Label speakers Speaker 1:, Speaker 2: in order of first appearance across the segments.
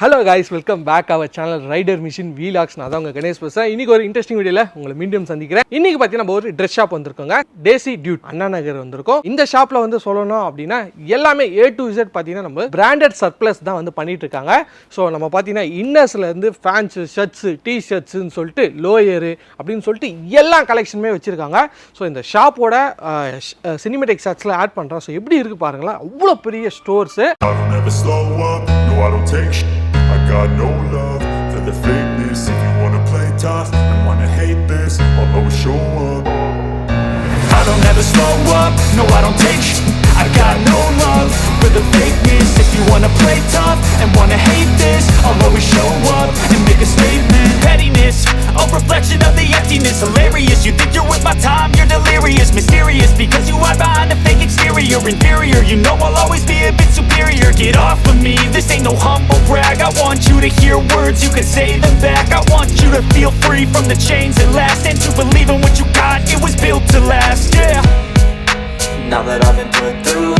Speaker 1: Hello guys, welcome back our channel Rider Mission Vlogs. நான் தான் உங்க கணேஷ் பேசுறேன். இன்னைக்கு ஒரு இன்ட்ரஸ்டிங் வீடியோல உங்களை மீண்டும் சந்திக்கிறேன். இன்னைக்கு பாத்தீங்கன்னா நம்ம ஒரு Dress shop வந்திருக்கோங்க. Desi Dude Anna Nagar வந்திருக்கோம். இந்த ஷாப்ல வந்து சொல்லணும் அப்படினா எல்லாமே A to Z பாத்தீங்கன்னா நம்ம branded surplus தான் வந்து பண்ணிட்டு இருக்காங்க. சோ நம்ம பாத்தீங்கன்னா இன்னர்ஸ்ல இருந்து ஃபேன்ஸ், ஷர்ட்ஸ், டி-ஷர்ட்ஸ் னு சொல்லிட்டு லோயர் அப்படினு சொல்லிட்டு எல்லா கலெக்ஷனுமே வச்சிருக்காங்க. சோ இந்த ஷாப்போட சினிமேட்டிக் ஷாட்ஸ்ல ஆட் பண்றோம். சோ எப்படி இருக்கு பாருங்களா. அவ்வளவு பெரிய stores.
Speaker 2: I got no love for the fakeness. If you wanna play tough and wanna hate this, I'll always show up. I don't ever slow up, no I don't take sh**. I got no love for the fakeness. If you wanna play tough and wanna hate this, I'll always show up and make a statement. Pettiness, a reflection of the emptiness. Hilarious, you think you're worth my time, you're delirious. Mysterious, because you hide behind a fake exterior. Inferior, you know I'll always be a bit superior. Get off of me, this ain't no humble brag. I want you to hear words, you can say them back. I want you to feel free from the chains that last, and to believe in what you got, it was built to last, yeah. Now that I've been put through,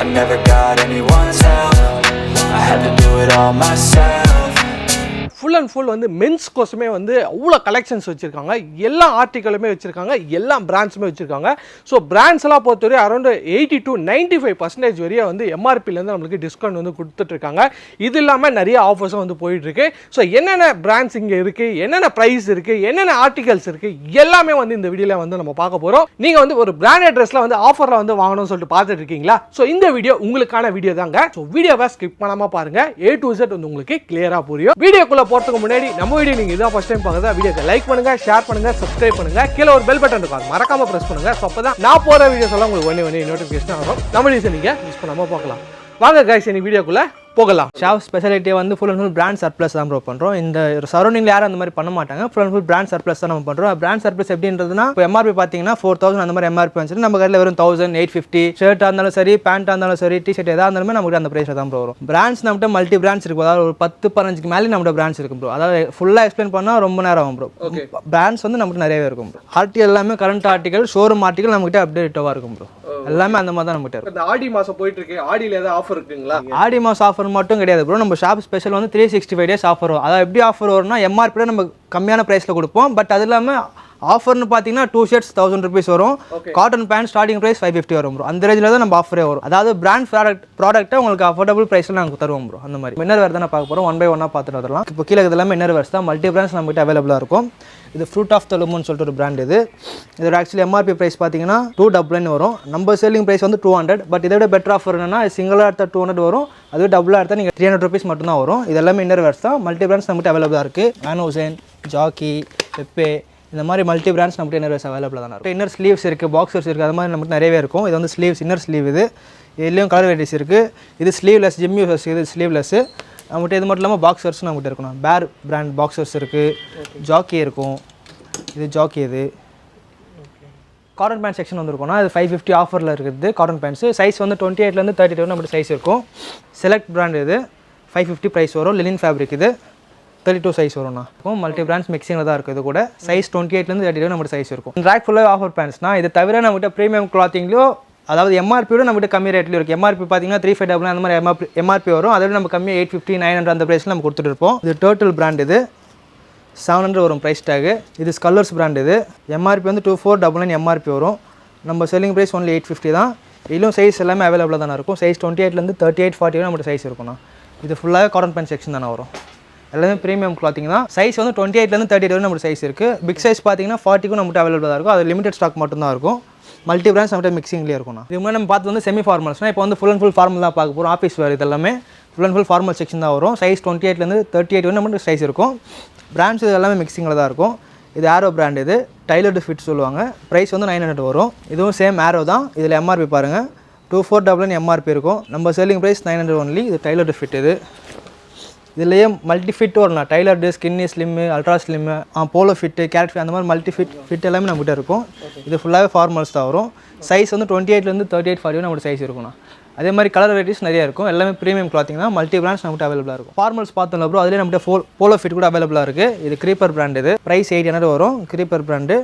Speaker 2: I never got anyone's help. I had to do it all myself.
Speaker 1: Full and full வந்து men's கோசமே வந்து அவ்வளோ collections வச்சுருக்காங்க. எல்லா ஆர்டிக்கலுமே வச்சுருக்காங்க, எல்லா பிராண்ட்ஸுமே வச்சுருக்காங்க. So brands எல்லாம் பொறுத்தவரை அரௌண்ட் 80 to 95% வரையும் வந்து எம்ஆர்பிலேருந்து நம்மளுக்கு டிஸ்கவுண்ட் வந்து கொடுத்துட்ருக்காங்க. இது இல்லாமல் நிறைய ஆஃபர்ஸும் வந்து போயிட்டுருக்கு. ஸோ என்னென்ன பிராண்ட்ஸ் இங்கே இருக்குது, என்னென்ன ப்ரைஸ் இருக்குது, என்னென்ன ஆர்டிகல்ஸ் இருக்குது, எல்லாமே வந்து இந்த வீடியோவில் வந்து நம்ம பார்க்க போகிறோம். நீங்கள் வந்து ஒரு பிராண்டட் ட்ரெஸ்ஸில் வந்து ஆஃபரில் வந்து வாங்கணும்னு சொல்லிட்டு பார்த்துட்டு இருக்கீங்களா? ஸோ இந்த வீடியோ உங்களுக்கான வீடியோ தாங்க. ஸோ வீடியோவை ஸ்கிப் பண்ணாமல் பாருங்கள். A to Z வந்து உங்களுக்கு கிளியராக புரியும். வீடியோக்குள்ளே போறதுக்கு முன்னாடி நம்ம வீடியோ நீங்க இதான் ஃபர்ஸ்ட் டைம் பார்க்கறதா வீடியோக்கு லைக் பண்ணுங்க, ஷேர் பண்ணுங்க, சப்ஸ்கிரைப் பண்ணுங்க. கீழ ஒரு பெல் பட்டன் இருக்கும், மறக்காம பிரஸ் பண்ணுங்க. சோ அப்பதான் நான் போற வீடியோஸ் எல்லாம் உங்களுக்கு ஒண்ணே நோட்டிஃபிகேஷன் வரும். நம்ம வீடியோஸ் நீங்க மிஸ் பண்ணாம பார்க்கலாம். வாங்க गाइस, இந்த வீடியோக்குள்ள போகலாம்.
Speaker 3: ஷாப் ஸ்பெஷாலிட்டியை வந்து full and full brand surplus தான் ப்ரோ பண்ணுறோம். இந்த சரௌண்டிங்கில் யாரும் அந்த மாதிரி பண்ண மாட்டாங்க. Full and full brand surplus தான் நம்ம பண்ணுறோம். பிராண்ட் சர்ப்ளஸ் எப்படின்றதுனா இப்போ எம்ஆர்பி பார்த்தீங்கன்னா 4000 அந்த மாதிரி எம்ஆர்பி வந்துச்சு. நம்ம கடையில் வெறும் 1850. ஷர்ட்டாக இருந்தாலும் சரி, பேண்ட்டாக இருந்தாலும் சரி, டிஷர்ட் எதாக இருந்தாலுமே நமக்கு அந்த ப்ரைஸில் தான் ப்ரோ வரும். பிராண்ட்ஸ் நம்மகிட்ட மல்டி பிராண்ட்ஸ் இருக்கும். அதாவது ஒரு 10-15 மேலே நம்மகிட்ட பிராண்ட்ஸ் இருக்கும் ப்ரோ. அதாவது ஃபுல்லாக எக்ஸ்பிளைன் பண்ணால் ரொம்ப நேரம் ஆகும் ப்ரோ. பிராண்ட்ஸ் வந்து நம்மகிட்ட நிறையவே இருக்கும் ப்ரோ. ஆர்டிகல் எல்லாமே கரண்ட் ஆர்டிகல், ஷோரூம் ஆர்டிகல் நம்மகிட்ட அப்டேட்டாக இருக்கும் ப்ரோ. எல்லாமே அந்த மாதிரி தான் நம்மகிட்ட இருக்கும்.
Speaker 1: இந்த ஆடி மாசம் போயிட்டு இருக்கு, ஆடியில் ஏதாவது ஆஃபர் இருக்குங்களா?
Speaker 3: ஆடி மாதம் ஆஃபர் மட்டும் கிடையாது ப்ரோ. நம்ம ஷாப் ஸ்பெஷல் வந்து 365 டேஸ் ஆஃபர் வரும். அதாவது எப்படி ஆஃபர் வரும்னா எம்ஆர்பியோட நம்ம கம்மியான ப்ரைஸில் கொடுப்போம். பட் அது இல்லாமல் ஆஃபர்னு பார்த்தீங்கன்னா 2 ஷர்ட்ஸ் 1000 rupees வரும். காட்டன் பேண்ட் ஸ்டார்டிங் ப்ரைஸ் 550 வரும் ப்ரோ. அந்த ரேஞ்சில் தான் நம்ம ஆஃபரே வரும். அதாவது பிராண்ட் ப்ராடக்ட்டை உங்களுக்கு அஃபோர்டபுள் ப்ரைஸில் நாங்கள் தருவோம் ப்ரோ. அந்த மாதிரி இன்னர் வேர் தான் நான் பார்க்க போகிறோம். 1 by 1 பார்த்துட்டு வரலாம். இப்போ கீழே இது எல்லாமே இன்னர் வேர்ஸ் தான். மல்டி பிராண்ட்ஸ் நம்மகிட்ட அவைலபிளாக இருக்கும். இது ஃப்ரூட் ஆஃப் த லூம்னு சொல்லிட்டு ஒரு பிராண்ட். இதோட ஆக்சுவலி எம்ஆர்பி ப்ரைஸ் பார்த்தீங்கன்னா 299 வரும். நம்ம செல்லிங் ப்ரைஸ் வந்து 200. பட் இதோட பெட்டர் ஆஃபர் என்னன்னா சிங்கிளாக எடுத்தால் 200 வரும். அதுவே டபுளாக எடுத்தால் நீங்கள் 300 rupees மட்டும் தான் வரும். இது எல்லாமே இன்னர் வேர்ஸ் தான். மல்டி பிராண்ட்ஸ் நம்மகிட்ட அவைலபிளாக இருக்குது. ஆனோசன், ஜாக்கி, பெப்பே, இந்த மாதிரி மல்டி பிராண்ட்ஸ் நம்மகிட்ட இன்னர் வேர்ஸ் அவைலபிளாக தான் இருக்கும். இன்னர் ஸ்லீவ்ஸ் இருக்குது, பாக்ஸர்ஸ் இருக்குது, அது மாதிரி நம்மகிட்ட நிறையவே இருக்கும். இது வந்து ஸ்லீவ்ஸ், இன்னர் ஸ்லீவ். இதுலேயும் கலர் வெரைட்டிஸ் இருக்குது. இது ஸ்லீவ்லெஸ், ஜிம் யூசர்ஸ், இது ஸ்லீவ்லெஸ் நம்மகிட்ட. இது மட்டும் இல்லாமல் பாக்ஸர்ஸ் நம்மகிட்ட இருக்கணும். பேர் பிராண்ட் பாக்ஸர்ஸ் இருக்குது, ஜாக்கி இருக்கும். இது ஜாக்கி. இது காட்டன் பேண்ட் செக்ஷன் வந்துருக்கும்னா இது 550 ஆஃபரில் இருக்குது. காட்டன் பேண்ட்ஸு சைஸ் வந்து 28லேருந்து 32 நம்மகிட்ட சைஸ் இருக்கும். செலக்ட் பிராண்ட் இது 550 ப்ரைஸ் வரும். லினின் ஃபேப்ரிக் இது 32 சைஸ் வரும்ண்ணா. மல்டி பிராண்ட்ஸ் மிக்சிங்கில் தான் இருக்குது. இது கூட சைஸ் 28லேருந்து 32 நம்மகிட்ட சைஸ் இருக்கும். ரேக் ஃபுல்லாக ஆஃபர் பேண்ட்ஸ்னா இது தவிர நம்மகிட்ட ப்ரீமியம் கிளாத்திங்லையோ, அதாவது எம்ஆர்பியோட நம்மகிட்ட கம்மி ரேட்லையும் இருக்குது. எம்ஆர்பி பார்த்தீங்கன்னா 359 அந்த மாதிரி எம்ஆர்பி வரும். அதோட நம்ம கம்மியாக 850, 900 அந்த ப்ரைஸில் நம்ம கொடுத்துட்டு இருப்போம். இது டர்ட்டில் பிராண்ட். இது 700 வரும் ப்ரைஸ் டேகு. இது ஸ்கல்லர்ஸ் பிராண்ட். இது எம்ஆர்பி வந்து 2499 எம்ஆர்பி வரும். நம்ம செல்லிங் ப்ரைஸ் ஒன்லி 850 தான். இதிலும் சைஸ் எல்லாமே அவைலபிளாக தானே இருக்கும். சைஸ் 28லேருந்து 38, 40 நம்மகிட்ட சைஸ் இருக்கும்ண்ணா. இது ஃபுல்லாகவே காட்டன் பேண்ட் செக்ஷன் தானே வரும். எல்லாமே ப்ரீமியம் கிளாத்திங் தான். சைஸ் வந்து 28லேருந்து 38 வரை நம்மகிட்ட சைஸ் இருக்குது. பிக் சைஸ் பார்த்தீங்கன்னா 40க்கும் நம்மகிட்ட அவைலபிளாக இருக்கும். அது லிமிடெட் ஸ்டாக் மட்டும்தான் இருக்கும். மல்டி பிராண்ட்ஸ் நம்மகிட்ட மிக்சிங்லேயே இருக்கும்ண்ணா. இது மாதிரி நம்ம பார்த்து வந்து செமி ஃபார்மல்ஸ்னால் இப்போ வந்து ஃபுல் அண்ட் ஃபுல் ஃபார்மல் தான் பார்க்க போகிறோம். ஆஃபீஸ் வேர் இது எல்லாமே full and full formal section தான் வரும். சைஸ் 28லேருந்து 38 வரை நம்மகிட்ட சைஸ் இருக்கும். பிராண்ட்ஸ் இது எல்லாமே மிக்சிங்கில் தான் இருக்கும். இது ஆரோ பிராண்ட். இது டைலர்டு ஃபிட் சொல்லுவாங்க. ப்ரைஸ் வந்து 900 வரும். இதுவும் சேம் ஆரோ தான். இதில் எம்ஆர்பி பாருங்கள் 2499 எம்ஆர்பி இருக்கும். நம்ம செல்லிங் ப்ரைஸ் 900 ஒன்லி. இது டைலர்டு ஃபிட். இதுலேயே மல்டி ஃபிட் வரலாம். Tailored, skinny, slim, ultra slim, polo fit, carrot fit, அந்த மாதிரி மல்டி ஃபிட் எல்லாமே நம்மகிட்ட இருக்கும். இது ஃபுல்லாகவே ஃபார்மல்ஸ் தான் வரும். சைஸ் வந்து 28லேருந்து 38, 40 நம்மகிட்ட சைஸ் இருக்கும்ண்ணா. அதே மாதிரி கலர் வெரைட்டிஸ் நிறைய இருக்கும். எல்லாமே ப்ரீமியம் கிளாத்திங் தான். மல்டி பிராண்ட்ஸ் நம்மகிட்ட அவைலபிளாக இருக்கும். ஃபார்மல்ஸ் பார்த்தோம்ல ப்ரோ, அதிலே நம்மகிட்ட போலோ ஃபிட் கூட அவைலபிளாக இருக்குது. இது க்ரீப்பர் பிராண்ட். இது ப்ரைஸ் 800 வரும். Creeper brand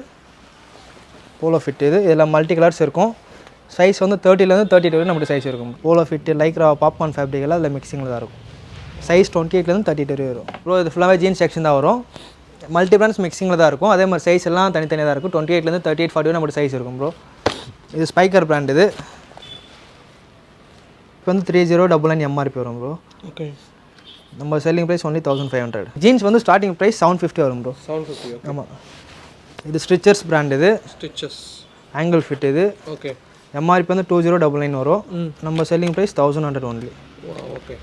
Speaker 3: polo fit. இதெல்லாம் மல்டி கலர்ஸ் இருக்கும். சைஸ் வந்து 30லேருந்து 32 நம்மகிட்ட சைஸ் இருக்கும். Polo fit, Lycra, popcorn fabric எல்லாம் அதில் மிக்சிங்கில் தான் இருக்கும். சைஸ் 28லேருந்து 38 வரை வரும் ப்ரோ. இது ஃபுல்லாகவே ஜீன்ஸ் செக்ஷன் தான் வரும். மல்டி பிராண்ட்ஸ் மிக்சிங்கில் தான் இருக்கும். அதே மாதிரி சைஸ் எல்லாம் தனித்தனியாக தான் இருக்கும். 28லேருந்து 38, 40 நம்மளோட சைஸ் இருக்கும் ப்ரோ. இது ஸ்பைக்கர் பிராண்ட். இது இப்போ வந்து 3099 எம்ஆர்பி வரும் ப்ரோ.
Speaker 1: ஓகே.
Speaker 3: நம்ம செல்லிங் ப்ரைஸ் ஒன்லி 1500. ஜீன்ஸ் வந்து ஸ்டார்டிங் ப்ரைஸ் 750 வரும் ப்ரோ.
Speaker 1: 750.
Speaker 3: ஆமாம். இது ஸ்டிச்சர்ஸ் பிராண்ட். இது
Speaker 1: ஸ்டிச்சஸ்
Speaker 3: ஆங்கிள் ஃபிட். இது
Speaker 1: ஓகே.
Speaker 3: எம்ஆர்பி வந்து 2099 வரும். நம்ம selling price 1100 only.
Speaker 1: Okay.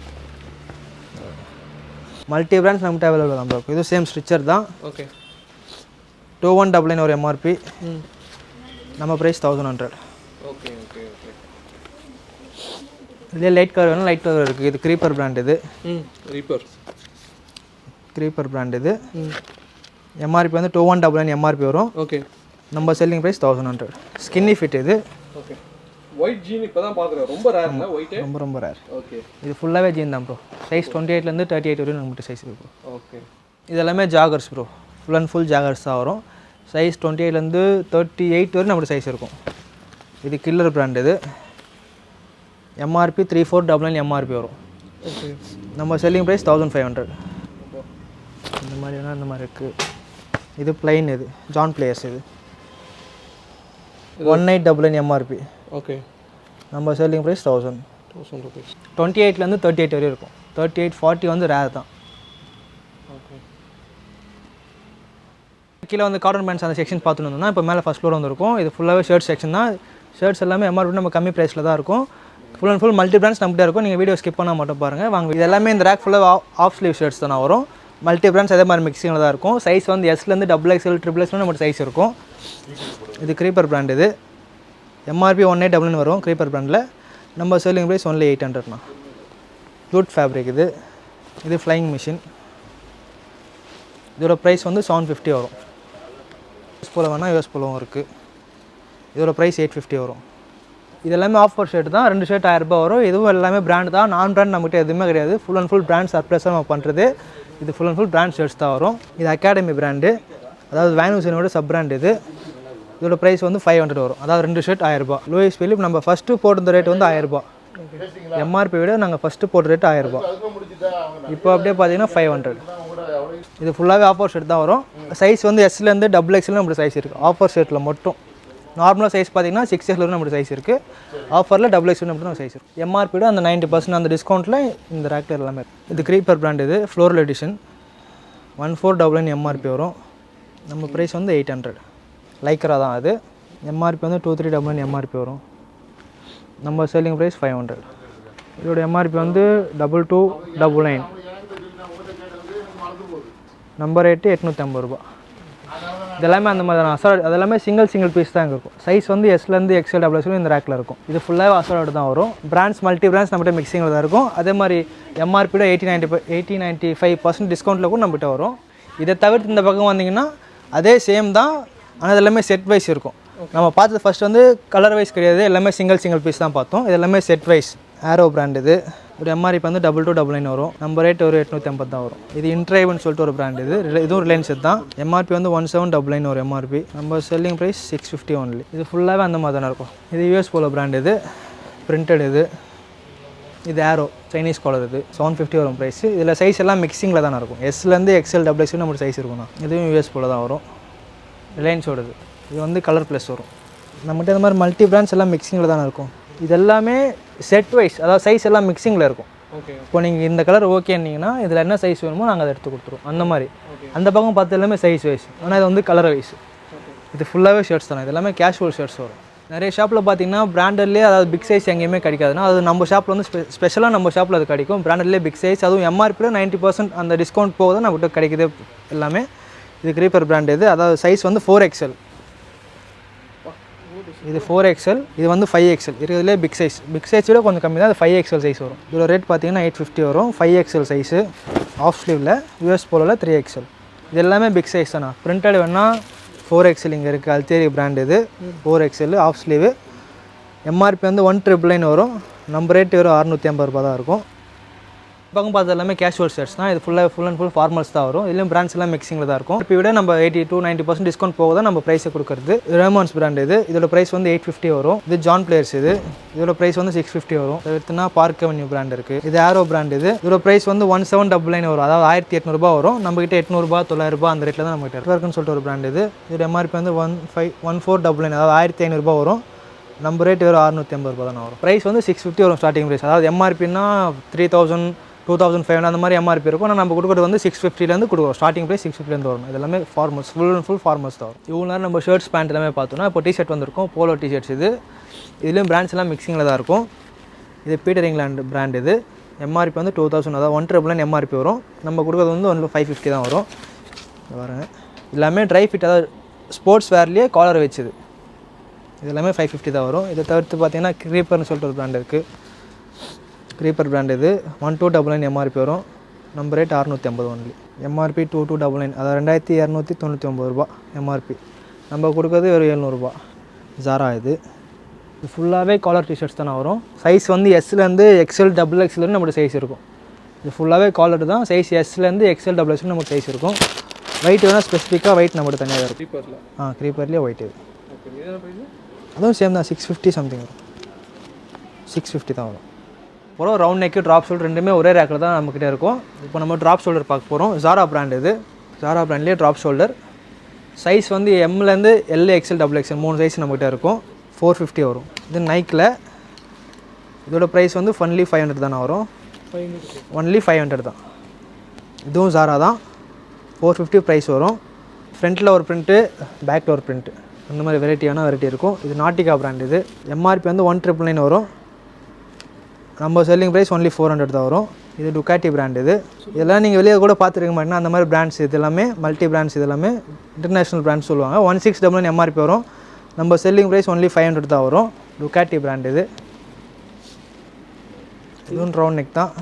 Speaker 3: Multi brands நம்மகிட்ட அவைலபிள் தான் ப்ரோ. இது சேம் ஸ்டிச்சர் தான்.
Speaker 1: ஓகே.
Speaker 3: 2199 ஒரு எம்ஆர்பி. நம்ம ப்ரைஸ் 1100.
Speaker 1: Okay okay okay.
Speaker 3: இதே லைட் கலர் வேணும், லைட் கலர் இருக்குது. இது க்ரீப்பர் பிராண்ட். இது க்ரீப்பர் பிராண்ட். இது எம்ஆர்பி வந்து 2199 எம்ஆர்பி வரும்.
Speaker 1: ஓகே.
Speaker 3: நம்ம செல்லிங் ப்ரைஸ் 1100. Skinny fit. இது
Speaker 1: ஓகே. ஒயிட் ஜீன் இப்போ தான் பார்க்குறேன். ரொம்ப ரேர்ல ஒயிட்.
Speaker 3: ரொம்ப ரேர்.
Speaker 1: ஓகே.
Speaker 3: இது ஃபுல்லாகவே ஜீன் தான் ப்ரோ. சைஸ் 28லேருந்து 38 வரையும் நம்மகிட்ட சைஸ் இருக்கும்.
Speaker 1: ஓகே.
Speaker 3: இது எல்லாமே joggers bro. Full and full joggers தான் வரும். சைஸ் 28லேருந்து 38 வரையும் நம்மகிட்ட சைஸ் இருக்கும். இது கில்லர் பிராண்ட். இது எம்ஆர்பி 3499 எம்ஆர்பி வரும்.
Speaker 1: ஓகே.
Speaker 3: நம்ம செல்லிங் ப்ரைஸ் 1500. இந்த மாதிரி வேணால் இந்த மாதிரி இருக்குது. இது பிளைன். இது ஜான் பிளேயர்ஸ். இது 1899 எம்ஆர்பி.
Speaker 1: ஓகே.
Speaker 3: நம்ம செல்லிங் ப்ரைஸ் 1000
Speaker 1: rupees.
Speaker 3: 28லேருந்து 38 வரையும் இருக்கும். 38, 40 வந்து ரேர் தான்.
Speaker 1: ஓகே.
Speaker 3: கீழே வந்து காட்டன் பேண்ட்ஸ் அந்த செக்ஷன் பார்த்துட்டு வந்தோம்னா இப்போ மேலே ஃபஸ்ட் ஃப்ளோர் வந்துருக்கும். இது ஃபுல்லாகவே ஷர்ட் செக்ஷன் தான். ஷர்ட்ஸ் எல்லாமே எம்ஆர்பி நம்ம கம்மி ப்ரைஸில் தான் இருக்கும். Full and full multi brands நம்மகிட்ட இருக்கும். நீங்கள் வீடியோ ஸ்கிப் பண்ணால் மட்டும் பாருங்கள் வாங்க. இது எல்லாமே இந்த ரேக் ஃபுல்லாக ஆஃப் ஸ்லீவ் ஷர்ட்ஸ் தான் வரும். மல்டி பிராண்ட்ஸ் அதே மாதிரி மிக்சிங்கில் தான் இருக்கும். சைஸ் வந்து எஸ்லேருந்து XXL, XXL நம்ம சைஸ் இருக்கும். இது க்ரீப்பர் பிராண்ட். இது எம்ஆர்பி 1899 வரும் க்ரீப்பர் பிராண்டில். நம்ம செல்லிங் ப்ரைஸ் ஒன்லி 800ண்ணா. Jute fabric. இது இது ஃப்ளைங் மிஷின். இதோட ப்ரைஸ் வந்து 750 வரும். யூஎஸ் போல வேணால் யூஎஸ் போலவும் இருக்குது. இதோட ப்ரைஸ் 850 வரும். இது எல்லாமே ஆஃபர் ஷர்ட் தான். 2 ஷர்ட் 1000 ரூபாய் வரும். இதுவும் எல்லாமே பிராண்ட் தான். நான் பிராண்ட் நம்மகிட்ட எதுவுமே கிடையாது. ஃபுல் அண்ட் ஃபுல் பிராண்ட் சர்ப்ரைஸாக நம்ம பண்ணுறது. இது full and full brand shirts தான் வரும். இது அகாடமி பிராண்டு. அதாவது வேனுசனோட சப் பிராண்ட். இது இதோட ப்ரைஸ் வந்து 500 வரும். அதாவது 2 ஷர்ட் 1000 ரூபாய். லூயிஸ் பிலிப் நம்ம ஃபஸ்ட்டு போட்டிருந்த ரேட் வந்து 1000 ரூபாய். எம்ஆர்பி விட நாங்கள் ஃபஸ்ட்டு போட்ட ரேட் 1000 ரூபாய். இப்போ அப்படியே பார்த்தீங்கன்னா 500. இது ஃபுல்லாகவே ஆஃபர் ஷர்ட் தான் வரும். சைஸ் வந்து எஸ்லேருந்து XXL நம்மளோட சைஸ் இருக்குது. ஆஃபர் ஷர்ட்டில் மட்டும். நார்மலாக சைஸ் பார்த்தீங்கன்னா 6XL நம்மளோட சைஸ் இருக்குது. ஆஃபரில் XXL மட்டும் நம்ம சைஸ் இருக்குது. எம்ஆர்பி விட அந்த 90% அந்த டிஸ்கவுண்ட்டில் இந்த ரேக்கில் எல்லாமே இருக்குது. இது க்ரீப்பர் பிராண்ட். இது ஃப்ளோரல் எடிஷன் 1499 எம்ஆர்பி வரும். நம்ம ப்ரைஸ் வந்து 800. லைக்கரா தான். அது எம்ஆர்பி வந்து 2399 எம்ஆர்பி வரும். நம்ம செல்லிங் ப்ரைஸ் 500. இதோட எம்ஆர்பி வந்து 2299. நம்பர் 8 850 ரூபா. இதெல்லாமே அந்த மாதிரி தான் அசால்ட். அதெல்லாமே சிங்கிள் பீஸ் தான் இருக்கும். சைஸ் வந்து எஸ்லேருந்து XL, XXL இந்த ரேக்கில் இருக்கும். இது ஃபுல்லாகவே அசால்ட் தான் வரும். பிராண்ட்ஸ் மல்டி பிராண்ட்ஸ் நம்மகிட்ட மிக்சிங்கில் தான் இருக்கும். அதே மாதிரி எம்ஆர்பியோட 80-95% டிஸ்கவுண்ட்டில் கூட நம்மகிட்ட வரும். இதை தவிர்த்து இந்த பக்கம் வந்தீங்கன்னா அதே சேம் தான். ஆனால் எல்லாமே செட் வைஸ் இருக்கும். நம்ம பார்த்தது ஃபஸ்ட் வந்து கலர் வைஸ் கிடையாது. எல்லாமே சிங்கிள் பீஸ் தான் பார்த்தோம். இது எல்லாமே செட் வைஸ். ஆரோ பிராண்ட். இது ஒரு எம்ஆர்பி வந்து 2299 வரும். நம்பர் 8 ஒரு 850 தான் வரும். இது இன்ட்ரைவ்னு சொல்லிட்டு ஒரு பிராண்ட். இதுவும் ரிலையன்ஸ் தான். எம்ஆர்பி வந்து 1799 ஒரு எம்ஆர்பி. நம்ம செல்லிங் ப்ரைஸ் 650 ஒன்லி. இது ஃபுல்லாகவே அந்த மாதிரி தானே இருக்கும். இது யூஎஸ் போல பிராண்ட். இது பிரிண்டட். இது ஆரோ சைனீஸ் காலர். இது 750 வரும் ப்ரைஸ். இதில் சைஸ் எல்லாம் மிக்சிங்கில் தானே இருக்கும். எஸ்லேருந்து XL, XXL நம்ம சைஸ் இருக்கும். இதுவும் யூஎஸ் போல தான் வரும். ரிலையன்ஸோடது. இது வந்து கலர் ப்ளஸ் வரும். நம்மகிட்ட இந்த மாதிரி மல்டி பிராண்ட்ஸ் எல்லாம் மிக்சிங்கில் தானே இருக்கும். இது எல்லாமே செட் வைஸ். அதாவது சைஸ் எல்லாம் மிக்சிங்கில் இருக்கும்.
Speaker 1: ஓகே.
Speaker 3: இப்போ நீங்கள் இந்த கலர் ஓகேன்னீங்கன்னா இதில் என்ன சைஸ் வேணுமோ நாங்கள் அதை எடுத்து கொடுத்துருவோம். அந்த மாதிரி அந்த பக்கம் பார்த்து எல்லாமே சைஸ் வைஸ். ஆனால் இது வந்து கலர் வைஸ். இது ஃபுல்லாகவே ஷர்ட்ஸ் தானே. இது எல்லாமே கேஷுவல் ஷர்ட்ஸ் வரும். நிறைய ஷாப்பில் பார்த்தீங்கன்னா பிராண்டட்லேயே அதாவது பிக் சைஸ் எங்கேயுமே கிடைக்காதுன்னா அது நம்ம ஷாப்பில் வந்து ஸ்பெஷலாக நம்ம ஷாப்பில் அது கிடைக்கும். பிராண்டட்லேயே பிக் சைஸ். அதுவும் எம்ஆர்பியில் 90% அந்த டிஸ்கவுண்ட் போக தான் நம்மகிட்ட கிடைக்குது எல்லாமே. இது க்ரீப்பர் பிராண்ட். இது அதாவது சைஸ் வந்து 4XL. இது 4XL. இது வந்து 5XL. இருக்கிறதுலே பிக் சைஸ். பிக் சைஸ் விட கொஞ்சம் கம்மி தான். அது 5XL சைஸ் வரும். இதோட ரேட் பார்த்தீங்கன்னா 850 வரும். 5XL size of ஸ்லீவில். யூஎஸ் போலில் 3XL. இது எல்லாமே பிக் சைஸ் தானே. பிரிண்டட் வேணால் 4XL இங்கே இருக்குது. அல்தேரி பிராண்ட். இது 4XL ஆஃப் ஸ்லீவு. எம்ஆர்பி வந்து 1999 வரும். நம்பர் 8 வெறும் 650 ரூபா தான் இருக்கும். பக்கம் பார்த்து எல்லாமே கேஷுவல் ஷர்ட்ஸ் தான். இது ஃபுல் அண்ட் ஃபுல் ஃபார்மல்ஸ் தான் வரும். இதுலேயும் பிராண்ட்ஸ் எல்லாம் மிக்சிங்கில் தான் இருக்கும். இப்போ விட நம்ம 80-90% டிஸ்கவுண்ட் போக தான் நம்ம ப்ரைஸை கொடுக்குறது. ரேமான்ஸ் பிராண்ட் இது. இதோட ப்ரைஸ் வந்து 850 வரும். இது ஜான் பிளேயர்ஸ் இதோட ப்ரைஸ் வந்து 650 வரும். எடுத்துனா பார்க் அவென்யூ பிராண்ட் இருக்குது. இது ஆரோ பிராண்ட் இதோட ப்ரைஸ் வந்து 1799 வரும். அதாவது 1800 ரூபாய் வரும். நம்மகிட்ட 800 900 அந்த ரேட்டில் தான் நம்மகிட்ட இருக்குன்னு சொல்லிட்டு ஒரு பிராண்ட் இதோட எம்ஆர்பி வந்து 1499 அதாவது 1500 ரூபாய் வரும். நம்ம ரேட் வெறும் 680 ரூபாய் தான் வரும். ப்ரைஸ் வந்து 650 வரும் ஸ்டார்டிங் ப்ரைஸ். அதாவது எம்ஆர்பின்னா 3000 2500 அந்த மாதிரி எம்ஆர்பி இருக்கும். ஆனால் நம்ம கொடுக்குறது வந்து 650 கொடுக்குறோம். ஸ்டார்டிங் ப்ரைஸ் 650 வரும். இது எல்லாமே formals, full and full formals தான் வரும். இவ்வளோ நேரம் நம்ம ஷர்ட்ஸ் பேண்ட் எல்லாமே பார்த்தோன்னா இப்போ டிஷர்ட் வந்திருக்கும். போலோ டிஷர்ட்ஸ் இதுலேயும் பிராண்ட்ஸ் எல்லாம் மிக்சிங்கில் தான் இருக்கும். இது பீட்டர் இங்கிலாண்ட் பிராண்ட் எம்ஆர்பி வந்து 2000 அதாவது 199 எம்ஆர்பி வரும். நம்ம கொடுக்குறது வந்து 550 தான் வரும். பாருங்க எல்லாமே ட்ரை ஃபிட், அதாவது ஸ்போர்ட்ஸ் வேர்லேயே காலர் வச்சுது. இது எல்லாமே 550 தான் வரும். இதை தவிர்த்து பார்த்தீங்கன்னா க்ரீப்பர்னு சொல்லிட்டு ஒரு பிராண்ட் இருக்குது. க்ரீப்பர் பிராண்ட் 1299 எம்ஆர்பி வரும். நம்ம ரேட் 650 ஒன்லி. எம்ஆர்பி 2299 அதாவது 2299 ரூபா எம்ஆர்பி. நம்ம கொடுக்குறது ஒரு 700 ரூபா. ஜாரா இது ஃபுல்லாகவே காலர் டிஷர்ட்ஸ் தானே வரும். சைஸ் வந்து எஸ்லேருந்து XL XXL நம்மளோட சைஸ் இருக்கும். இது ஃபுல்லாகவே காலர் தான். சைஸ் எஸ்லேருந்து XL XXL நமக்கு சைஸ் இருக்கும். ஒயிட் வேணால் ஸ்பெசிஃபிக்காக ஒயிட் நம்மகிட்ட தனியாக இருக்கும். க்ரீப்பர்லேயே ஒயிட் இது. அதுவும் சேம் தான். 650 சம்திங் வரும். 650 தான் வரும். அப்புறம் ரவுண்ட் நெக்கு ட்ராப் ஷோல்டர் ரெண்டுமே ஒரே ரேக்கில் தான் நம்மக்கிட்ட இருக்கும். இப்போ நம்ம ட்ராப் ஷோல்டர் பார்க்க போகிறோம். ஜாரா பிராண்ட் ஜாரா பிராண்ட்லேயே ட்ராப் ஷோல்டர். சைஸ் வந்து எம்லேருந்து L XL XXL 3 சைஸ் நம்மக்கிட்ட இருக்கும். 450 வரும். இது நைக்கில். இதோட ப்ரைஸ் வந்து ஒன்லி 500 தானே வரும். ஒன்லி 500 தான். இதுவும் ஜாரா தான். 450 ப்ரைஸ் வரும். ஃப்ரண்ட்டில் ஒரு பிரிண்ட்டு, பேக்கில் ஒரு பிரிண்ட்டு, அந்த மாதிரி வெரைட்டியான வெரைட்டி இருக்கும். இது நாட்டிகா பிராண்ட் எம்ஆர்பி வந்து 1999 வரும். நம்ம செல்லிங் ப்ரைஸ் ஒன்லி 400 தான் வரும். இது டுக்காட்டி பிராண்ட் இதெல்லாம் நீங்கள் வெளியே கூட பார்த்துருக்க மாட்டேன்னா அந்த மாதிரி பிராண்ட்ஸ் இது எல்லாமே மல்டி பிராண்ட்ஸ், இது எல்லாமே இன்டர்நேஷ்னல் பிராண்ட்ஸ் சொல்லுவாங்க. 1699 எம்ஆர்பி வரும். நம்ம செல்லிங் ப்ரைஸ் ஒன்லி 500 தான் வரும். டுக்காட்டி பிராண்ட் இதுவும் ரவுண்ட் நெக் தான்.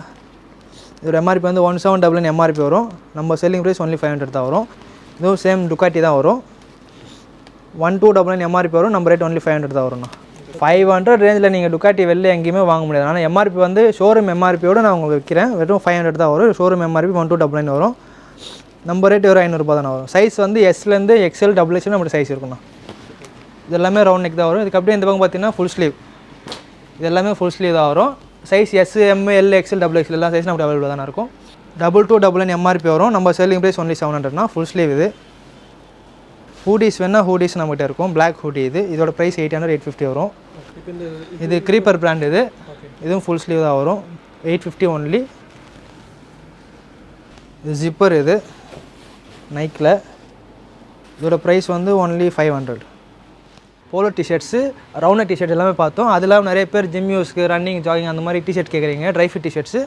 Speaker 3: இதோட எம்ஆர்பி வந்து 1799 எம்ஆர்பி வரும். நம்ம செல்லிங் ப்ரைஸ் ஒன்லி 500 தான் வரும். இதுவும் சேம் டுக்காட்டி தான் வரும். 1299 எம்ஆர்பி வரும். நம்ம ரேட் ஒன்லி 500 தான் வரும்ண்ணா. 500 ரேஞ்சில் நீங்கள் டுக்காட்டி வெளில எங்கேயுமே வாங்க முடியாது. ஆனால் எம்ஆர்பி வந்து ஷோரூம் எம்ஆர்பியோடு நான் உங்களுக்கு விற்கிறேன். வெறும் 500 தான் வரும். ஷோரூம் எம்ஆர்பி 1299 வரும். நம்ம ரேட் வெறும் 500 ரூபா தானே வரும். சைஸ் வந்து எஸ்லேருந்து XL XXL நம்மளோட சைஸ் இருக்குண்ணா. இது எல்லாமே ரவுண்ட் நெக் தான் வரும். இதுக்கு அப்படியே இந்த பக்கம் பார்த்தீங்கன்னா ஃபுல் ஸ்லீவ். இது எல்லாமே ஃபுல் ஸ்லீவ் தான் வரும். Size S, M, L, XL XXL எல்லா சைஸ் நமக்கு அவைலபிளாக தானே இருக்கும். 2299 எம்ஆர்பி வரும். நம்ம செல்லிங் ப்ரைஸ் ஒன்லி 700னா. ஃபுல் ஸ்லீவ் ஹூடிஸ் வேணால் ஹூடிஸ் நம்மகிட்ட இருக்கும். பிளாக் ஹூடி இதோட ப்ரைஸ் 800 850 வரும். இது க்ரீப்பர் பிராண்ட் இதுவும் ஃபுல் ஸ்லீவ் தான் வரும். 850 ஒன்லி. இது ஜிப்பர் நைக்கில். இதோட ப்ரைஸ் வந்து only 500. Polo T-shirts, round T-shirt எல்லாமே பார்த்தோம். அதெல்லாம் நிறைய பேர் ஜிம் யூஸ்க்கு, ரன்னிங், ஜாகிங் அந்த மாதிரி டிஷர்ட் கேட்குறீங்க. ட்ரை ஃபிட் டிஷர்ட்ஸு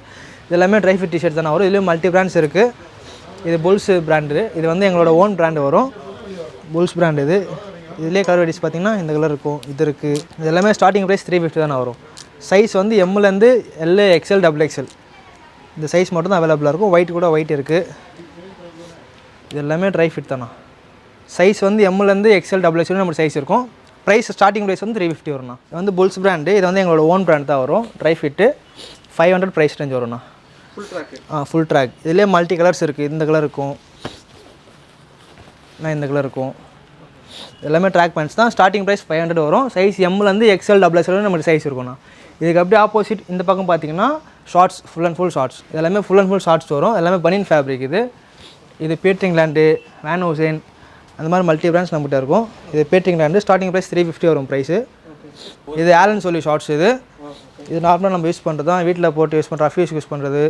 Speaker 3: இது எல்லாமே ட்ரை ஃபிட் டிஷர்ட் தானே வரும். இதுலேயும் மல்டி பிராண்ட்ஸ் இருக்குது. இது புல்ஸ் பிராண்டு. இது வந்து எங்களோட ஓன் பிராண்டு வரும். புல்ஸ் பிராண்ட் இதுலேயே கலர் வெரைட்டிஸ் பார்த்தீங்கன்னா இந்த கலர் இருக்கும், இது இருக்குது. இது எல்லாமே ஸ்டார்டிங் ப்ரைஸ் 350 தானே வரும். சைஸ் வந்து எம்லேருந்து L XL XXL இந்த சைஸ் மட்டும் தான் அவைலபிளாக இருக்கும். ஒயிட் கூட ஒயிட் இருக்குது. இது எல்லாமே ட்ரை ஃபிட் தானே. சைஸ் வந்து எம்லேருந்து XL XXL நம்ம சைஸ் இருக்கும். ப்ரைஸ் ஸ்டார்டிங் ப்ரைஸ் வந்து 350 வரும்ண்ணா. இது வந்து புல்ஸ் பிராண்டு. இது வந்து எங்களோட ஓன் பிராண்ட் தான் வரும். ட்ரை ஃபிட்டு 500 ப்ரைஸ் ரேஞ்ச் வரும்ண்ணா. Full track. இதுலேயே மல்டி கலர்ஸ் இருக்குது. இந்த கலர் இருக்கும், இந்த கலர் இருக்கும். எல்லாமே ட்ராக் பேண்ட்ஸ் தான். ஸ்டார்டிங் ப்ரைஸ் 500 வரும். சைஸ் எம்லேருந்து XL XXL நம்மளுக்கு சைஸ் இருக்கும்ண்ணா. இதுக்கு அப்படியே ஆப்போசிட் இந்த பக்கம் பார்த்தீங்கன்னா shorts, full and full shorts. எல்லாமே ஃபுல் அண்ட் ஃபுல் ஷார்ட்ஸ் வரும். எல்லாமே பனியன் ஃபேப்ரிக் இது பீட்டர் இங்கிலாண்டு, வேன் ஹூசேன் அந்த மாதிரி மல்டி பிராண்ட்ஸ் நம்மகிட்ட இருக்கும். இது பீட்டர் இங்கிலாண்டு. ஸ்டார்டிங் ப்ரைஸ் 350 வரும் ப்ரைஸு. இது ஆலன் சொல்லி ஷார்ட்ஸ் இது நார்மலாக நம்ம யூஸ் பண்ணுறது தான். வீட்டில் போட்டு யூஸ் பண்ணுற ரஃப் யூஸ் பண்ணுறது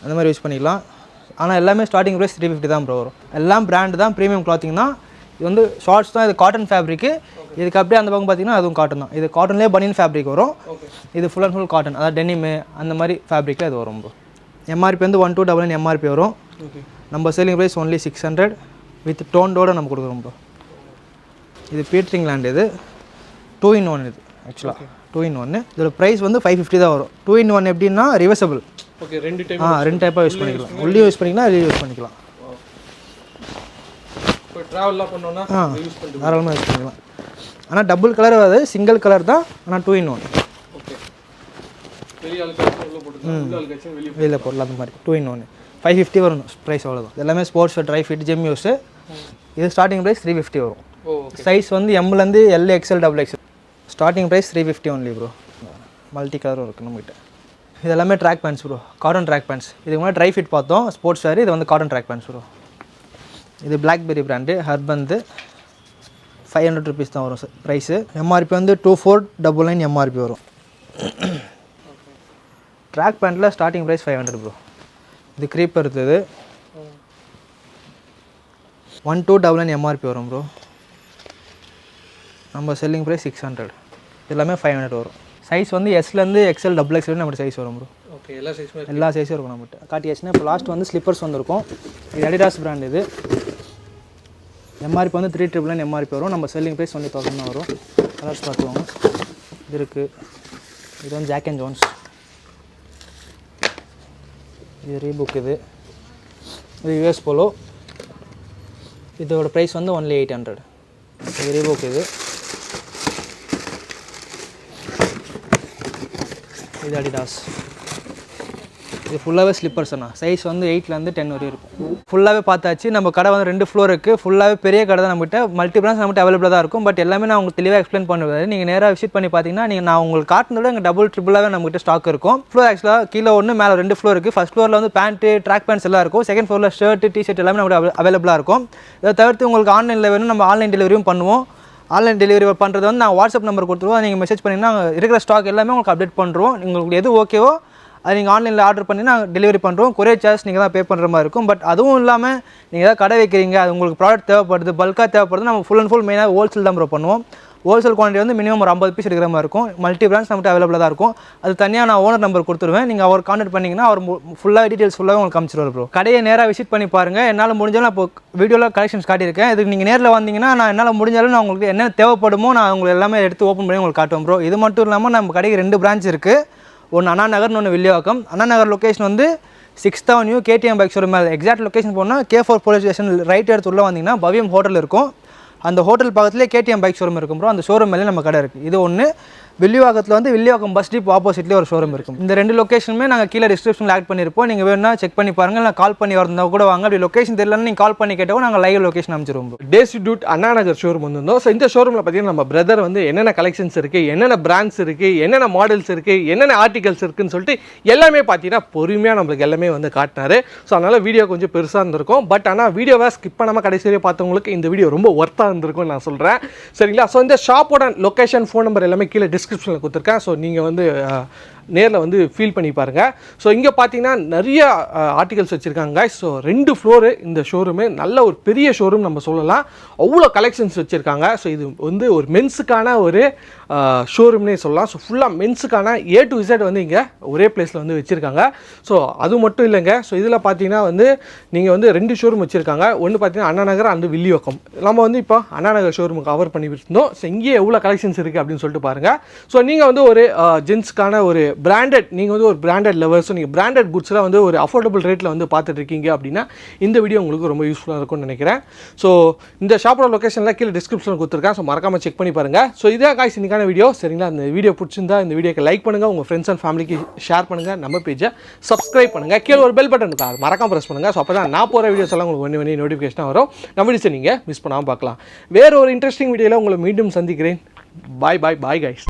Speaker 3: அந்த மாதிரி யூஸ் பண்ணிக்கலாம். ஆனால் எல்லாமே ஸ்டார்டிங் ப்ரைஸ் 350 தான் ப்ரோ வரும். எல்லாம் பிராண்டு தான், ப்ரீமியம் கிளாத்திங் தான். இது வந்து ஷார்ட்ஸ் தான். இது காட்டன் ஃபேப்ரிக்கு. இதுக்கு அப்படியே அந்த பக்கம் பார்த்தீங்கன்னா அதுவும் காட்டன் தான். இது காட்டன்லேயே பனியன் ஃபேப்ரிக் வரும். இது ஃபுல் அண்ட் ஃபுல் காட்டன், அதாவது டெனிமு அந்த மாதிரி ஃபேப்ரிக்கில் இது வரும் ப்ரோ. எம்ஆர்பி வந்து 1299 எம்ஆர்பி வரும். நம்ம செல்லிங் ப்ரைஸ் ஒன்லி 600 வித் டோண்டோடு நம்ம கொடுக்குறோம் ப்ரோ. இது பீட்டர் இங்கிலாண்டு. 2 in 1 ஆக்சுவலாக 2 in 1. இதோட ப்ரைஸ் வந்து 550 தான் வரும். 2 in 1 எப்படின்னா ரிவர்சபிள். ரெண்டு டைப்பாக யூஸ் பண்ணிக்கலாம். உள்ளே யூஸ் பண்ணிக்கலாம், வெளியே யூஸ் பண்ணிக்கலாம்.
Speaker 1: ட்ராவல்லாம் பண்ணோன்னா
Speaker 3: தாராளமாக யூஸ் பண்ணிக்கலாம். ஆனால் டபுள் கலர் வராது, சிங்கிள் கலர் தான். ஆனால் 2 in 1. வெளியில் போடலாம் அந்த மாதிரி 2 in 1 550 வரும் ப்ரைஸ் அவ்வளோதான். எல்லாமே sports dry fit gym use. இது ஸ்டார்டிங் ப்ரைஸ் 350 வரும். சைஸ் வந்து எம்லேருந்து L XL double XL. Starting price 350 only bro. Multi கலரும் இருக்குது நம்மகிட்ட. இது எல்லாமே track pants bro, cotton track pants. இதுக்கு முன்னாடி ட்ரை ஃபிட் பார்த்தோம் ஸ்போர்ட்ஸ் வேர். இது வந்து காட்டன் ட்ராக் பேண்ட்ஸ் ப்ரோ. இது பிளாக்பெரி பிராண்டு ஹர்பந்து. 500 ருபீஸ் தான் வரும் ப்ரைஸு. எம்ஆர்பி வந்து 2499 எம்ஆர்பி வரும். ட்ராக் பேண்ட்டில் ஸ்டார்டிங் ப்ரைஸ் 500 ப்ரோ. இது க்ரீப்பர் இருக்குது. 1299 எம்ஆர்பி வரும் ப்ரோ. நம்ம செல்லிங் ப்ரைஸ் 600. எல்லாமே 500 வரும். சைஸ் வந்து எஸ்லேருந்து எக்ஸ்எல் டபுள் எக்ஸ்எல் நம்மகிட்ட சைஸ் வரும் ப்ரோ.
Speaker 1: ஓகே, எல்லா சைஸுமே
Speaker 3: எல்லா சைஸும் இருக்கும் நம்மகிட்ட. காட்டியாச்சுன்னா இப்போ லாஸ்ட் வந்து ஸ்லிப்பர்ஸ் வந்திருக்கும். இது அடிடாஸ் பிராண்ட். இது எம்ஆர்பி வந்து 3999 எம்ஆர்பி வரும். நம்ம செல்லிங் ப்ரைஸ் 20,000 தான் வரும். கலர்ஸ் பார்த்துவாங்க. இது இருக்குது. இது வந்து ஜாக் அண்ட் ஜோன்ஸ். இது ரீபுக். இது யூஎஸ் போலோ. இதோட ப்ரைஸ் வந்து ஒன்லி 800. இது ரீபுக். இது அடிடாஸ். இது ஃபுல்லாகவே ஸ்லிப்பர்ஸ் அண்ணா. சைஸ் வந்து 8லேருந்து 10 வரையும் இருக்கும். ஃபுல்லாகவே பார்த்தாச்சு. நம்ம கடை வந்து 2 ஃப்ளோர் இருக்குது. ஃபுல்லாகவே பெரிய கடை தான் நம்மகிட்ட. மல்டி பிராண்ட்ஸ் நம்மகிட்ட அவைலபிளாக தான் இருக்கும். பட் எல்லாமே நான் உங்களுக்கு தெளிவாக எக்ஸ்பிளைன் பண்ணுவேன். நீங்கள் நேராக விசிட் பண்ணி பார்த்தீங்கன்னா நான் உங்களுக்கு காட்டினதோட எங்கள் டபுள் ட்ரிபிளாகவே நம்மகிட்ட ஸ்டாக் இருக்கும். ஃப்ளோர் ஆக்சுவலாக கீழே 1 மேலே 2 ஃப்ளோர் இருக்குது. ஃபஸ்ட் ஃப்ளோரில் வந்து பேண்ட்டு ட்ராக் பேண்ட்ஸ் எல்லாம் இருக்கும். செகண்ட் ஃப்ளோரில் ஷர்ட் டிஷர்ட் எல்லாமே நம்மகிட்ட அவைலபிளாக இருக்கும். இதை தவிர்த்து உங்களுக்கு ஆன்லைனில் வேணும், நம்ம ஆன்லைன் டெலிவரியும் பண்ணுவோம். ஆன்லைன் டெலிவரி பண்ணுறது வந்து நான் வாட்ஸ்அப் நம்பர் கொடுத்துருவோம். நீங்கள் மெசேஜ் பண்ணிங்கன்னா இருக்கிற ஸ்டாக் எல்லாமே உங்களுக்கு அப்டேட் பண்ணுறோம். உங்களுக்கு எது ஓகேவோ அது நீங்கள் ஆன்லைனில் ஆர்டர் பண்ணி நாங்கள் டெலிவரி பண்ணுறோம். கொரியர் சார்ஜ் நீங்கள் தான் பே பண்ணுற மாதிரி இருக்கும். பட் அதுவும் இல்லாமல் நீங்கள் ஏதாவது கடை வைக்கிறீங்க, அது உங்களுக்கு ப்ராடக்ட் தேவைப்படுது, பல்காக தேவைப்படுது, நம்ம ஃபுல் அண்ட் ஃபுல் மெயினாக ஹோல்சேல் தான் ப்ரோ பண்ணுவோம். ஹோல்சேல் குவான்டிட்டி வந்து மினிமம் ஒரு 50 பீஸ் எடுக்கிற மாதிரி இருக்கும். மல்டி பிராண்ட்ஸ் நம்மகிட்ட அவைலபிளாக தான் இருக்கும். அது தனியாக நான் ஓனர் நம்பர் கொடுத்துருவேன். நீங்கள் அவர் கான்டாக்ட் பண்ணிங்கன்னா அவர் ஃபுல்லாக டீட்டெயில்ஸ் ஃபுல்லாக உங்களுக்கு காமிச்சிருவார் ப்ரோ. கடையை நேராக விசிட் பண்ணி பாருங்கள். என்னால் முடிஞ்சாலும் நான் இப்போ வீடியோவில் கலெக்ஷன்ஸ் காட்டியிருக்கேன். இதுக்கு நீங்கள் நேரில் வந்தீங்கன்னா நான் என்னால் முடிஞ்சாலும் நான் உங்களுக்கு என்ன தேவைப்படுமோ நான் உங்களுக்கு எல்லாமே எடுத்து ஓப்பன் பண்ணி உங்களுக்கு காட்டுவேன் ப்ரோ. இது மட்டும் இல்லாமல் நம்ம கடைக்கு 2 பிரான்ச் இருக்குது. ஒன்று அண்ணா நகர்னு ஒன்று வில்லிவாக்கம். அண்ணா நகர் லொக்கேஷன் வந்து 6th Avenue KTM bike showroom. Exact location போனால் K4 போலீஸ் ஸ்டேஷன் ரைட் எடுத்து உள்ளே வந்தீங்கன்னா பவ்யம் ஹோட்டல் இருக்கும். அந்த ஹோட்டல் பக்கத்துலேயே KTM பைக் ஷோரூம் இருக்கும் ப்ரோ. அந்த ஷோரூம் மேலே நம்ம கடை இருக்குது. இது ஒன்று. வில்லிவாக்கத்தில் வந்து வில்லிவாக்கம் பஸ் டிப் ஆப்போசிட்லேயே ஒரு ஷோரூம் இருக்கும். இந்த 2 லொக்கேஷனுமே நாங்கள் கீழே டிஸ்கிரிப்ஷனில் ஆட் பண்ணியிருப்போம். நீங்கள் வேணும்னா செக் பண்ணி பாருங்கள். நான் கால் பண்ணி வரதா கூட வாங்க. அப்படி லொக்கேஷன் தெரியலன்னு நீங்கள் கால் பண்ணி கேட்டவும் நாங்கள் live location அமைச்சிருவோம்.
Speaker 1: டேஸ்டிடியூட் Anna Nagar showroom வந்திருந்தோம். ஸோ இந்த ஷோரூமில் பார்த்தீங்கன்னா நம்ம பிரதர் வந்து என்னென்ன கலெக்ஷன்ஸ் இருக்குது, என்னென்ன பிராண்ட்ஸ் இருக்குது, என்னென்ன மாடல்ஸ் இருக்குது, என்னென்ன ஆர்டிகல்ஸ் இருக்குதுன்னு சொல்லிட்டு எல்லாமே பார்த்தீங்கன்னா பொறுமையாக நம்மளுக்கு எல்லாமே வந்து காட்டினார். ஸோ அதனால் வீடியோ கொஞ்சம் பெருசாக இருந்திருக்கும். பட் ஆனால் வீடியோவை ஸ்கிப் பண்ணாமல் கடைசி வரையும் பார்த்தவங்களுக்கு இந்த வீடியோ ரொம்ப ஒர்த்தாக இருந்திருக்கும்னு நான் சொல்கிறேன். சரிங்களா? ஸோ இந்த ஷாப்போட லொக்கேஷன், ஃபோன் நம்பர் எல்லாமே கீழே டிஸ்கிரிப்ஷனில் கொடுத்துருக்கேன். ஸோ நீங்கள் வந்து நேரில் வந்து ஃபீல் பண்ணி பாருங்கள். ஸோ இங்கே பார்த்தீங்கன்னா நிறைய ஆர்டிகல்ஸ் வச்சுருக்காங்க. ஸோ 2 ஃப்ளோரு இந்த ஷோரூமு. நல்ல ஒரு பெரிய ஷோரூம் நம்ம சொல்லலாம். அவ்வளோ கலெக்ஷன்ஸ் வச்சுருக்காங்க. ஸோ இது வந்து ஒரு மென்ஸுக்கான ஒரு ஷோரூம்னே சொல்லலாம். ஸோ ஃபுல்லாக மென்ஸுக்கான A to Z வந்து இங்கே ஒரே பிளேஸில் வந்து வச்சுருக்காங்க. ஸோ அது மட்டும் இல்லைங்க. ஸோ இதில் பார்த்தீங்கன்னா வந்து நீங்கள் வந்து 2 ஷோரூம் வச்சுருக்காங்க. ஒன்று பார்த்தீங்கன்னா அண்ணா நகர் அண்டு வில்லிவாக்கம். நம்ம வந்து இப்போ அண்ணா நகர் ஷோரூமுக்கு கவர் பண்ணி இருந்தோம். ஸோ இங்கேயே எவ்வளோ கலெக்ஷன்ஸ் இருக்குது அப்படின்னு சொல்லிட்டு பாருங்கள். ஸோ நீங்கள் வந்து ஒரு ஜென்ஸ்க்கான ஒரு பிராண்டட், நீங்கள் வந்து ஒரு பிராண்டட் லவர்ஸ், நீங்கள் பிராண்டட் குட்ஸ்லாம் வந்து ஒரு அஃபோர்டபுள் ரேட்டில் வந்து பார்த்துட்டு இருக்கீங்க அப்படின்னா இந்த வீடியோ உங்களுக்கு ரொம்ப யூஸ்ஃபுல்லாக இருக்கும்னு நினைக்கிறேன். ஸோ இந்த ஷாப்போட லொக்கேஷனில் கீழே டிஸ்கிரிப்ஷனில் கொடுத்துருக்கேன். ஸோ மறக்காமல் செக் பண்ணி பாருங்கள். ஸோ இதே காய்ஸ் இன்னைக்கான வீடியோ. சரிங்களா? இந்த வீடியோ பிடிச்சிருந்தா இந்த வீடியோக்கு லைக் பண்ணுங்கள், உங்கள் ஃப்ரெண்ட்ஸ் அண்ட் ஃபேமிலிக்கு ஷேர் பண்ணுங்கள், நம்ம பேஜை சப்ஸ்கிரைப் பண்ணுங்கள். கீழே ஒரு பெல் பட்டன் இருக்கா, அது மறக்காம ப்ரெஸ் பண்ணுங்கள். ஸோ அப்போ தான் நான் போகிற வீடியோஸ் எல்லாம் உங்களுக்கு ஒன்று நோட்டிஃபிகேஷனாக வரும். நம்ம வீடியோஸை நீங்கள் மிஸ் பண்ணாமல் பார்க்கலாம். வேறு ஒரு இன்ட்ரெஸ்டிங் வீடியோவில் உங்களை மீண்டும் சந்திக்கிறேன். பாய் பாய் பாய் கைஸ்.